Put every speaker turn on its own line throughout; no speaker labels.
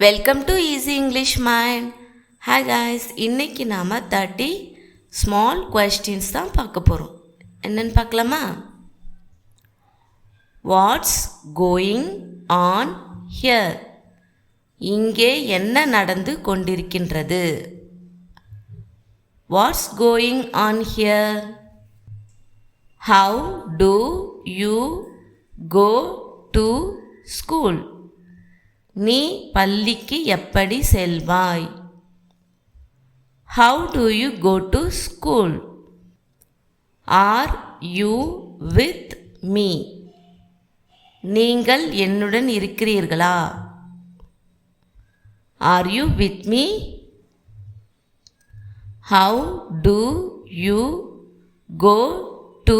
Welcome to easy English mind. Hi guys, இன்றைக்கி நாம் 30 small questions தான் பார்க்க போகிறோம். என்னென்னு பார்க்கலாமா? What's going on here? இங்கே என்ன நடந்து கொண்டிருக்கின்றது? What's going on here? How do you go to school? நீ பள்ளிக்கு எப்படி செல்வாய்? How do you go to school? Are you with me? நீங்கள் என்னுடன் இருக்கிறீர்களா? Are you with me? How do you go to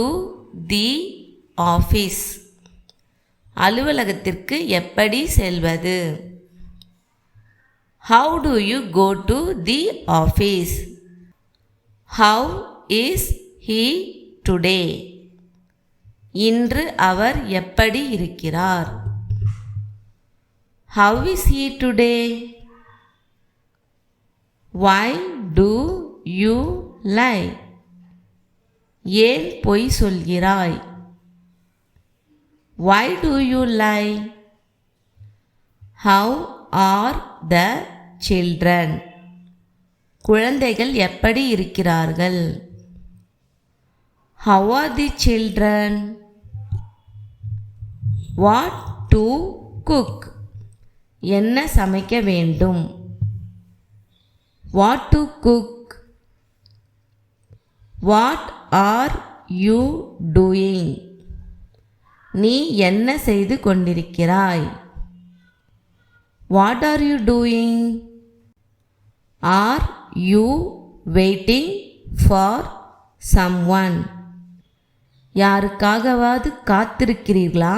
the office? அலுவலகத்திற்கு எப்படி செல்வது? How do you go to the office? How is he today? இன்று அவர் எப்படி இருக்கிறார்? How is he today? Why do you lie? ஏன் பொய் சொல்கிறாய்? Why do you lie? How are the children? குழந்தைகள் எப்படி இருக்கிறார்கள்? How are the children? What to cook? என்ன சமைக்க வேண்டும்? What to cook? What are you doing? நீ என்ன செய்து கொண்டிருக்கிறாய்? What are you doing? Are you waiting for someone? யாருக்காகவாது காத்திருக்கிறீர்களா?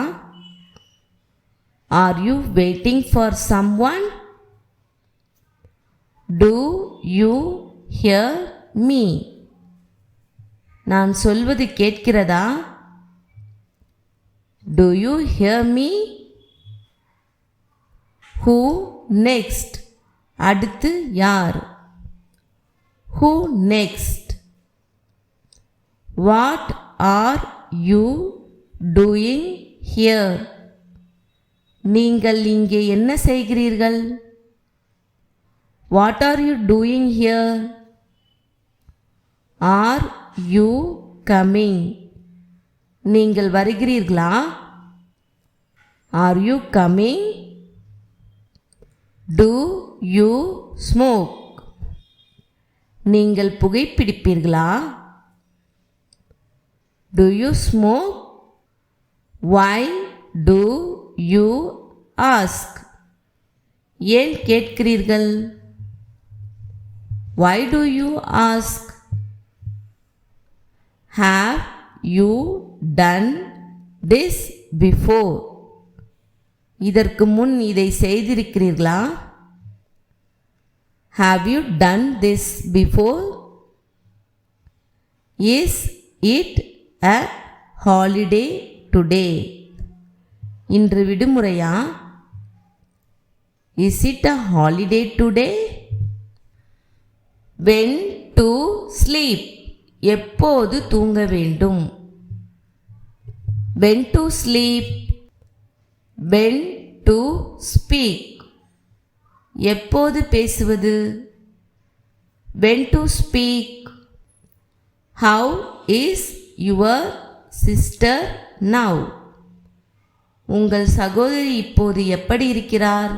Are you waiting for someone? Do you hear me? நான் சொல்வது கேட்கிறதா? Do you hear me? Who next? அடுத்து யார்? Who next? What are you doing here? நீங்கள் இங்கே என்ன செய்கிறீர்கள்? What are you doing here? Are you coming? நீங்கள் வருகிறீர்களா? Are you coming? Do you smoke? நீங்கள் புகைப்பிடிப்பீர்களா? Do you smoke? Why do you ask? ஏன் கேட்கிறீர்கள்? Why do you ask? Have you done this before? இதற்கு முன் இதை செய்திருக்கிறீர்களா? Have you done this before? Is it a holiday today? இன்று விடுமுறையா? Is it a holiday today? When to sleep? எப்போது தூங்க வேண்டும்? When to sleep? When to speak? எப்போது பேசுவது? When to speak? How is your sister now? உங்கள் சகோதரி இப்போது எப்படி இருக்கிறார்?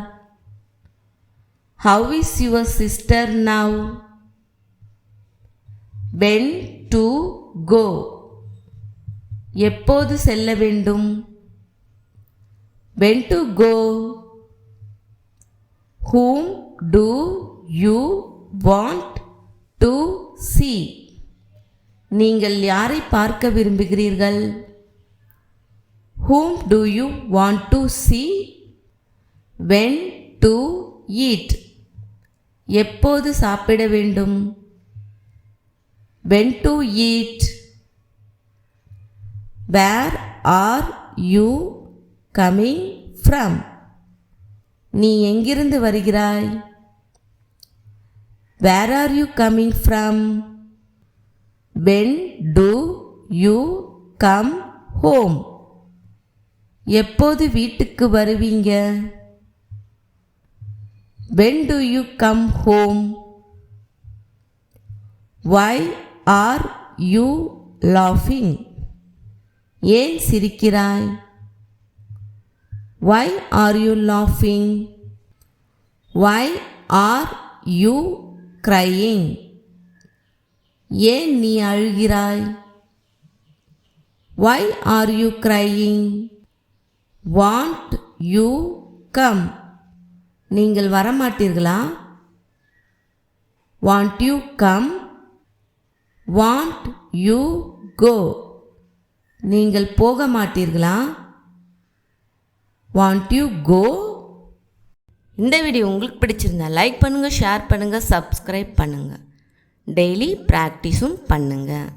How is your sister now? When to go? எப்போது செல்ல வேண்டும்? When to go? Whom do you want to see? நீங்கள் யாரை பார்க்க விரும்புகிறீர்கள்? Whom do you want to see? When to eat? எப்போது சாப்பிட வேண்டும்? When to eat? Where are you coming from? நீ எங்கிருந்து வருகிறாய்? Where are you coming from? When do you come home? எப்போது வீட்டுக்கு வருவீங்க? When do you come home? Why are you laughing? ஏன் சிரிக்கிறாய்? Why are you laughing? Why are you crying? ஏன் நீ அழுகிறாய்? Why are you crying? Want you come? நீங்கள் வரமாட்டீர்களா? Want you come? Want you go? நீங்கள் போக மாட்டீர்களா? Want you go? இந்த video உங்களுக்கு பிடிச்சிருந்தா லைக் பண்ணுங்கள், ஷேர் பண்ணுங்கள், சப்ஸ்கிரைப் பண்ணுங்கள். டெய்லி ப்ராக்டிஸும் பண்ணுங்கள்.